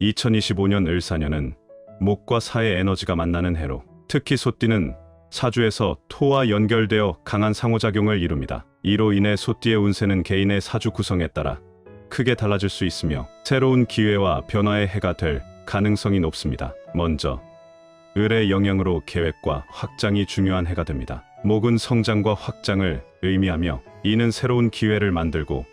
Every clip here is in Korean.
2025년 을사년은 목과 사의 에너지가 만나는 해로 특히 소띠는 사주에서 토와 연결되어 강한 상호작용을 이룹니다. 이로 인해 소띠의 운세는 개인의 사주 구성에 따라 크게 달라질 수 있으며 새로운 기회와 변화의 해가 될 가능성이 높습니다. 먼저 을의 영향으로 계획과 확장이 중요한 해가 됩니다. 목은 성장과 확장을 의미하며 이는 새로운 기회를 만들고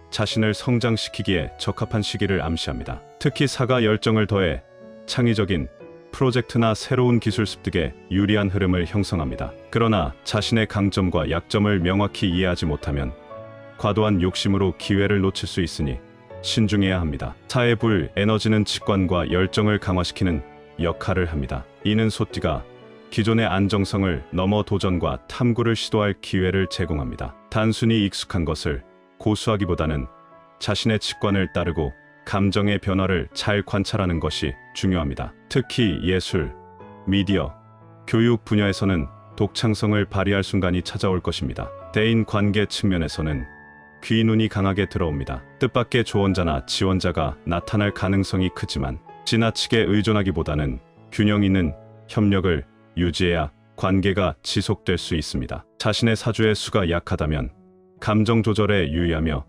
자신을 성장시키기에 적합한 시기를 암시합니다. 특히 사가 열정을 더해 창의적인 프로젝트나 새로운 기술 습득에 유리한 흐름을 형성합니다. 그러나 자신의 강점과 약점을 명확히 이해하지 못하면 과도한 욕심으로 기회를 놓칠 수 있으니 신중해야 합니다. 사의 불 에너지는 직관과 열정을 강화시키는 역할을 합니다. 이는 소띠가 기존의 안정성을 넘어 도전과 탐구를 시도할 기회를 제공합니다. 단순히 익숙한 것을 고수하기보다는 자신의 직관을 따르고 감정의 변화를 잘 관찰하는 것이 중요합니다. 특히 예술, 미디어, 교육 분야에서는 독창성을 발휘할 순간이 찾아올 것입니다. 대인 관계 측면에서는 귀눈이 강하게 들어옵니다. 뜻밖의 조언자나 지원자가 나타날 가능성이 크지만 지나치게 의존하기보다는 균형 있는 협력을 유지해야 관계가 지속될 수 있습니다. 자신의 사주의 수가 약하다면 감정 조절에 유의하며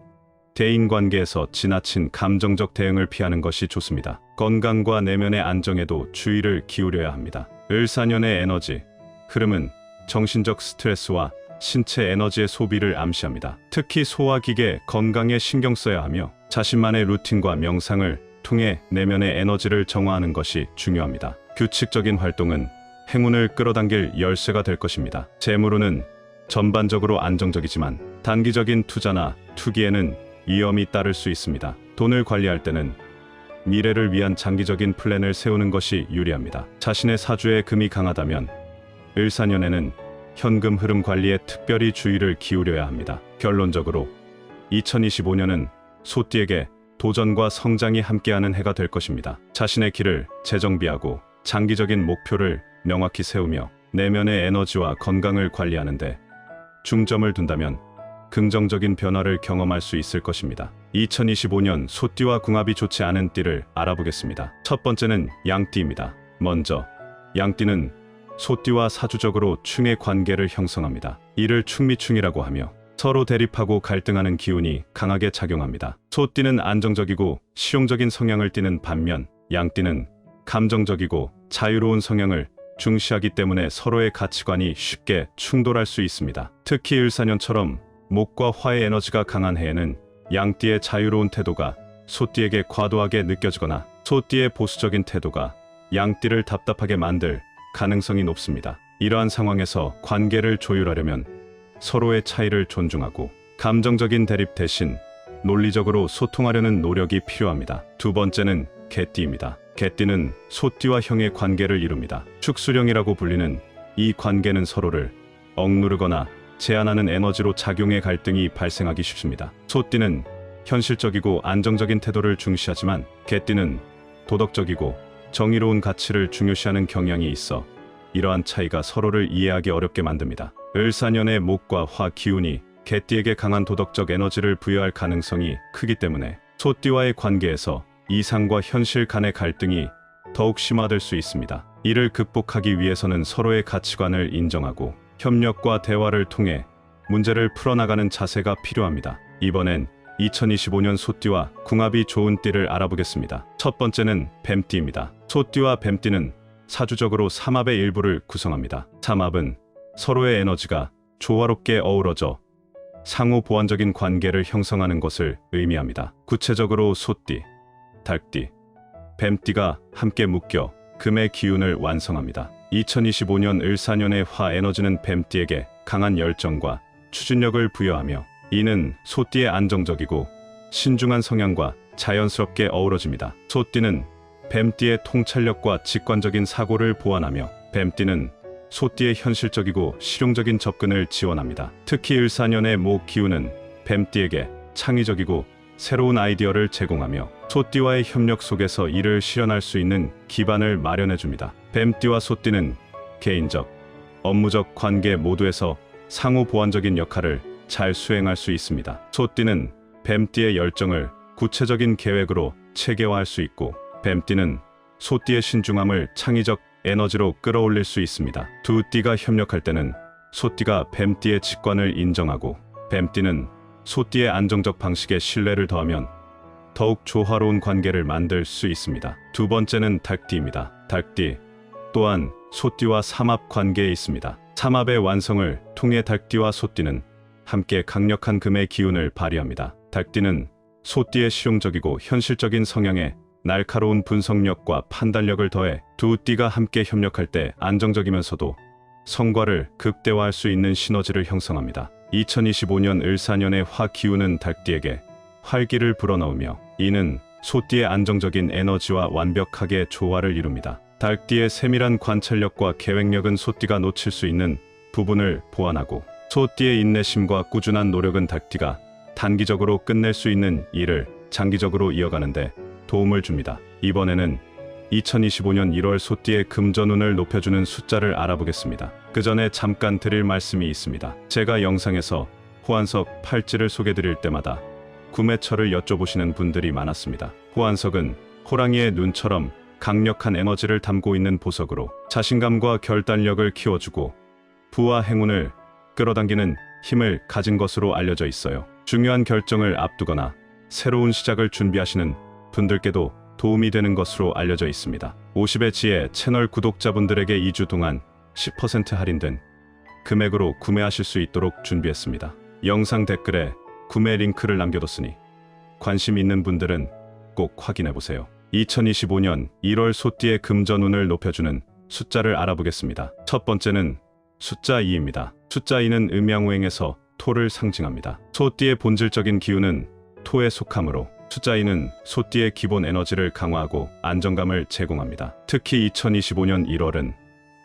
대인관계에서 지나친 감정적 대응을 피하는 것이 좋습니다. 건강과 내면의 안정에도 주의를 기울여야 합니다. 을사년의 에너지 흐름은 정신적 스트레스와 신체 에너지의 소비를 암시합니다. 특히 소화기계 건강에 신경 써야 하며 자신만의 루틴과 명상을 통해 내면의 에너지를 정화하는 것이 중요합니다. 규칙적인 활동은 행운을 끌어당길 열쇠가 될 것입니다. 재물운은 전반적으로 안정적이지만 단기적인 투자나 투기에는 위험이 따를 수 있습니다. 돈을 관리할 때는 미래를 위한 장기적인 플랜을 세우는 것이 유리합니다. 자신의 사주에 금이 강하다면 을사년에는 현금 흐름 관리에 특별히 주의를 기울여야 합니다. 결론적으로 2025년은 소띠에게 도전과 성장이 함께하는 해가 될 것입니다. 자신의 길을 재정비하고 장기적인 목표를 명확히 세우며 내면의 에너지와 건강을 관리하는데 중점을 둔다면 긍정적인 변화를 경험할 수 있을 것입니다. 2025년 소띠와 궁합이 좋지 않은 띠를 알아보겠습니다. 첫 번째는 양띠입니다. 먼저 양띠는 소띠와 사주적으로 충의 관계를 형성합니다. 이를 충미충이라고 하며 서로 대립하고 갈등하는 기운이 강하게 작용합니다. 소띠는 안정적이고 실용적인 성향을 띠는 반면 양띠는 감정적이고 자유로운 성향을 중시하기 때문에 서로의 가치관이 쉽게 충돌할 수 있습니다. 특히 을사년처럼 목과 화의 에너지가 강한 해에는 양띠의 자유로운 태도가 소띠에게 과도하게 느껴지거나 소띠의 보수적인 태도가 양띠를 답답하게 만들 가능성이 높습니다. 이러한 상황에서 관계를 조율하려면 서로의 차이를 존중하고 감정적인 대립 대신 논리적으로 소통하려는 노력이 필요합니다. 두 번째는 개띠입니다. 개띠는 소띠와 형의 관계를 이룹니다. 축수령이라고 불리는 이 관계는 서로를 억누르거나 제한하는 에너지로 작용해 갈등이 발생하기 쉽습니다. 소띠는 현실적이고 안정적인 태도를 중시하지만 개띠는 도덕적이고 정의로운 가치를 중요시하는 경향이 있어 이러한 차이가 서로를 이해하기 어렵게 만듭니다. 을사년의 목과 화 기운이 개띠에게 강한 도덕적 에너지를 부여할 가능성이 크기 때문에 소띠와의 관계에서 이상과 현실 간의 갈등이 더욱 심화될 수 있습니다. 이를 극복하기 위해서는 서로의 가치관을 인정하고 협력과 대화를 통해 문제를 풀어나가는 자세가 필요합니다. 이번엔 2025년 소띠와 궁합이 좋은 띠를 알아보겠습니다. 첫 번째는 뱀띠입니다. 소띠와 뱀띠는 사주적으로 삼합의 일부를 구성합니다. 삼합은 서로의 에너지가 조화롭게 어우러져 상호 보완적인 관계를 형성하는 것을 의미합니다. 구체적으로 소띠, 닭띠, 뱀띠가 함께 묶여 금의 기운을 완성합니다. 2025년 을사년의 화 에너지는 뱀띠에게 강한 열정과 추진력을 부여하며 이는 소띠의 안정적이고 신중한 성향과 자연스럽게 어우러집니다. 소띠는 뱀띠의 통찰력과 직관적인 사고를 보완하며 뱀띠는 소띠의 현실적이고 실용적인 접근을 지원합니다. 특히 을사년의 목 기운은 뱀띠에게 창의적이고 새로운 아이디어를 제공하며 소띠와의 협력 속에서 이를 실현할 수 있는 기반을 마련해줍니다. 뱀띠와 소띠는 개인적, 업무적 관계 모두에서 상호 보완적인 역할을 잘 수행할 수 있습니다. 소띠는 뱀띠의 열정을 구체적인 계획으로 체계화할 수 있고 뱀띠는 소띠의 신중함을 창의적 에너지로 끌어올릴 수 있습니다. 두 띠가 협력할 때는 소띠가 뱀띠의 직관을 인정하고 뱀띠는 소띠의 안정적 방식에 신뢰를 더하면 더욱 조화로운 관계를 만들 수 있습니다. 두 번째는 닭띠입니다. 닭띠 또한 소띠와 삼합 관계에 있습니다. 삼합의 완성을 통해 닭띠와 소띠는 함께 강력한 금의 기운을 발휘합니다. 닭띠는 소띠의 실용적이고 현실적인 성향에 날카로운 분석력과 판단력을 더해 두 띠가 함께 협력할 때 안정적이면서도 성과를 극대화할 수 있는 시너지를 형성합니다. 2025년 을사년의 화 기운은 닭띠에게 활기를 불어넣으며 이는 소띠의 안정적인 에너지와 완벽하게 조화를 이룹니다. 닭띠의 세밀한 관찰력과 계획력은 소띠가 놓칠 수 있는 부분을 보완하고 소띠의 인내심과 꾸준한 노력은 닭띠가 단기적으로 끝낼 수 있는 일을 장기적으로 이어가는데 도움을 줍니다. 이번에는 2025년 1월 소띠의 금전운을 높여주는 숫자를 알아보겠습니다. 그 전에 잠깐 드릴 말씀이 있습니다. 제가 영상에서 호환석 팔찌를 소개드릴 때마다 구매처를 여쭤보시는 분들이 많았습니다. 호환석은 호랑이의 눈처럼 강력한 에너지를 담고 있는 보석으로 자신감과 결단력을 키워주고 부와 행운을 끌어당기는 힘을 가진 것으로 알려져 있어요. 중요한 결정을 앞두거나 새로운 시작을 준비하시는 분들께도 도움이 되는 것으로 알려져 있습니다. 50의 지혜 채널 구독자분들에게 2주 동안 10% 할인된 금액으로 구매하실 수 있도록 준비했습니다. 영상 댓글에 구매 링크를 남겨뒀으니 관심 있는 분들은 꼭 확인해보세요. 2025년 1월 소띠의 금전운을 높여주는 숫자를 알아보겠습니다. 첫 번째는 숫자 2입니다. 숫자 2는 음양오행에서 토를 상징합니다. 소띠의 본질적인 기운은 토에 속하므로 숫자 2는 소띠의 기본 에너지를 강화하고 안정감을 제공합니다. 특히 2025년 1월은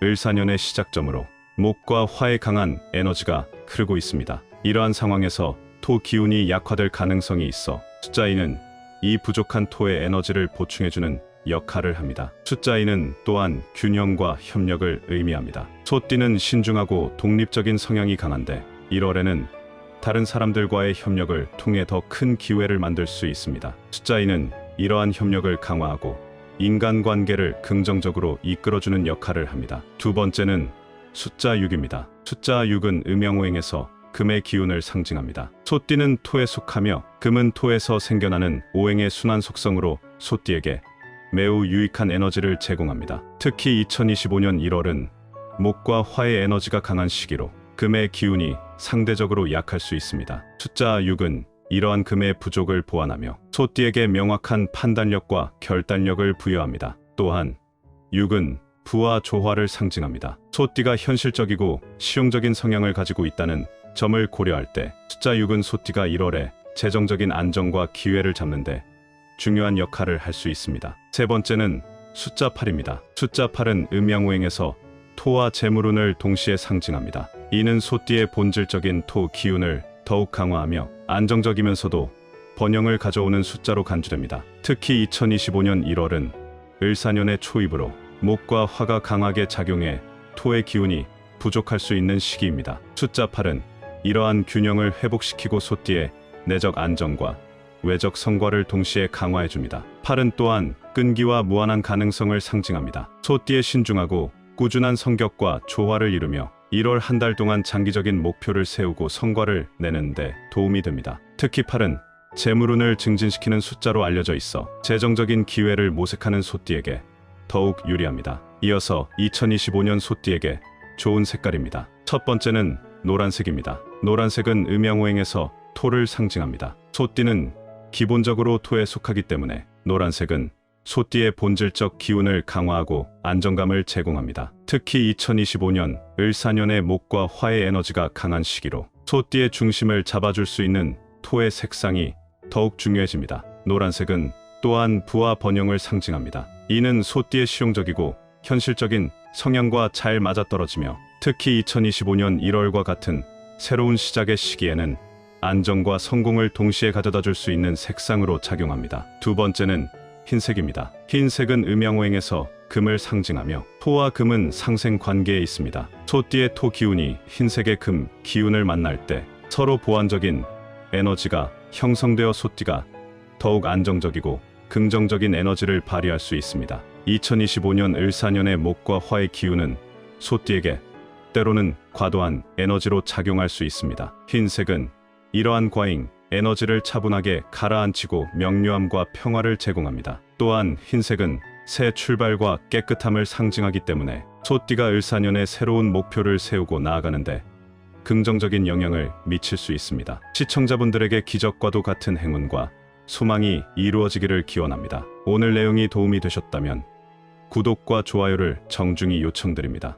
을사년의 시작점으로 목과 화의 강한 에너지가 흐르고 있습니다. 이러한 상황에서 토 기운이 약화될 가능성이 있어 숫자 2는 이 부족한 토의 에너지를 보충해주는 역할을 합니다. 숫자 2는 또한 균형과 협력을 의미합니다. 소띠는 신중하고 독립적인 성향이 강한데 1월에는 다른 사람들과의 협력을 통해 더 큰 기회를 만들 수 있습니다. 숫자 2는 이러한 협력을 강화하고 인간관계를 긍정적으로 이끌어주는 역할을 합니다. 두 번째는 숫자 6입니다. 숫자 6은 음양오행에서 금의 기운을 상징합니다. 소띠는 토에 속하며 금은 토에서 생겨나는 오행의 순환 속성으로 소띠에게 매우 유익한 에너지를 제공합니다. 특히 2025년 1월은 목과 화의 에너지가 강한 시기로 금의 기운이 상대적으로 약할 수 있습니다. 숫자 6은 이러한 금의 부족을 보완하며 소띠에게 명확한 판단력과 결단력을 부여합니다. 또한 6은 부와 조화를 상징합니다. 소띠가 현실적이고 실용적인 성향을 가지고 있다는 점을 고려할 때 숫자 6은 소띠가 1월에 재정적인 안정과 기회를 잡는데 중요한 역할을 할 수 있습니다. 세 번째는 숫자 8입니다. 숫자 8은 음양오행에서 토와 재물운을 동시에 상징합니다. 이는 소띠의 본질적인 토 기운을 더욱 강화하며 안정적이면서도 번영을 가져오는 숫자로 간주됩니다. 특히 2025년 1월은 을사년의 초입으로 목과 화가 강하게 작용해 토의 기운이 부족할 수 있는 시기입니다. 숫자 8은 이러한 균형을 회복시키고 소띠의 내적 안정과 외적 성과를 동시에 강화해줍니다. 8은 또한 끈기와 무한한 가능성을 상징합니다. 소띠의 신중하고 꾸준한 성격과 조화를 이루며 1월 한 달 동안 장기적인 목표를 세우고 성과를 내는데 도움이 됩니다. 특히 8은 재물운을 증진시키는 숫자로 알려져 있어 재정적인 기회를 모색하는 소띠에게 더욱 유리합니다. 이어서 2025년 소띠에게 좋은 색깔입니다. 첫 번째는 노란색입니다. 노란색은 음양오행에서 토를 상징합니다. 소띠는 기본적으로 토에 속하기 때문에 노란색은 소띠의 본질적 기운을 강화하고 안정감을 제공합니다. 특히 2025년 을사년의 목과 화의 에너지가 강한 시기로 소띠의 중심을 잡아줄 수 있는 토의 색상이 더욱 중요해집니다. 노란색은 또한 부와 번영을 상징합니다. 이는 소띠의 실용적이고 현실적인 성향과 잘 맞아떨어지며 특히 2025년 1월과 같은 새로운 시작의 시기에는 안정과 성공을 동시에 가져다 줄 수 있는 색상으로 작용합니다. 두 번째는 흰색입니다. 흰색은 음양오행에서 금을 상징하며 토와 금은 상생 관계에 있습니다. 소띠의 토 기운이 흰색의 금 기운을 만날 때 서로 보완적인 에너지가 형성되어 소띠가 더욱 안정적이고 긍정적인 에너지를 발휘할 수 있습니다. 2025년 을사년의 목과 화의 기운은 소띠에게 때로는 과도한 에너지로 작용할 수 있습니다. 흰색은 이러한 과잉 에너지를 차분하게 가라앉히고 명료함과 평화를 제공합니다. 또한 흰색은 새 출발과 깨끗함을 상징하기 때문에 소띠가 을사년에 새로운 목표를 세우고 나아가는데 긍정적인 영향을 미칠 수 있습니다. 시청자분들에게 기적과도 같은 행운과 소망이 이루어지기를 기원합니다. 오늘 내용이 도움이 되셨다면 구독과 좋아요를 정중히 요청드립니다.